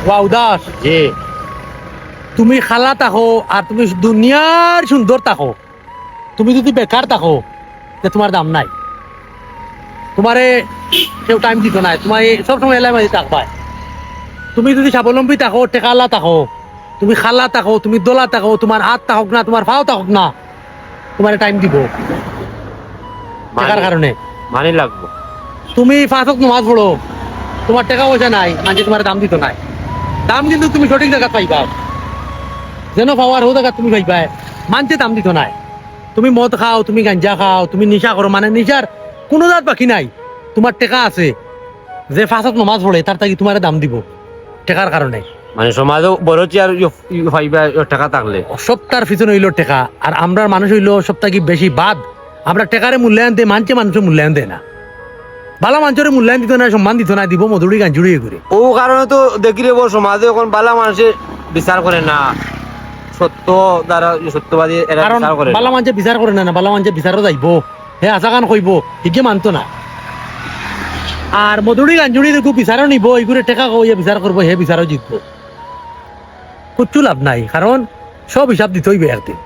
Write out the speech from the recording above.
Wow Das, জি তুমি খালা থাকো আর তুমি দুনিয়ার সুন্দর থাকো, তুমি যদি বেকার থাকো যে তোমার দাম নাই, তোমারে কেউ টাইম দিত নাই, তোমার সবসময় এলাই মাঝে থাকবা। তুমি যদি স্বাবলম্বী থাকো, টেকালা থাকো, তুমি খালা থাকো, তুমি দোলা থাকো, তোমার হাত থাকুক না, তোমার পাও থাকুক না, তোমার টাইম দিব টাকার কারণে। মানি লাগবো। তুমি ফাঁসক নমাজ পড়ো, তোমার টাকা পয়সা নাই, মানে তোমার দাম দিত নাই। দাম কিন্তু তুমি সঠিক জায়গা পাইবা, যেন পাওয়ার হো জায়গা তুমি পাইবা, মানছে দাম দিত নাই। তুমি মদ খাও, তুমি গাঞ্জা খাও, তুমি নিশা করো, মানে নিশার কোনো জাত বাকি নাই। তোমার টাকা আছে, যে ফাঁসক নমাজ পড়ে তার তাকে তোমার দাম দিব টাকার কারণে। মানে সমাজও বড় চেয়ার হইবা টাকা থাকলে। সপ্তাহের পিছনে হইলো টাকা, আর আমরা মানুষ হইলো সপ্তাহ কি বেশি বাদ, আমরা টাকারে মূল্যায়ন দেয়, মানছে মানুষের মূল্যায়ন দেয় না। ভালো মানুষের মূল্যায়ন দিত না, সম্মান দিত না, দিব মধুরি গাঞ্জুড়ি করে। ও কারণে তো দেখি রে সমাজে এখন বালা মানুষের বিচার করে না, সত্য দ্বারা সত্যবাদী এরা কারণ বিচার করে না। ভালো মানুষে বিচার করে না, ভালো মানুষে বিচারও যাইব, হে আশা গান কইব, ঠিকই মানতো না। আর মধুরি গাঞ্জুড়ি দেখো বিচারও নিব, এইগুলো টেকা কইয়ে বিচার করবো, হে বিচারও জিতবো, কিচ্ছু লাভ নাই, কারণ সব হিসাব দিতে হইবে একদিন।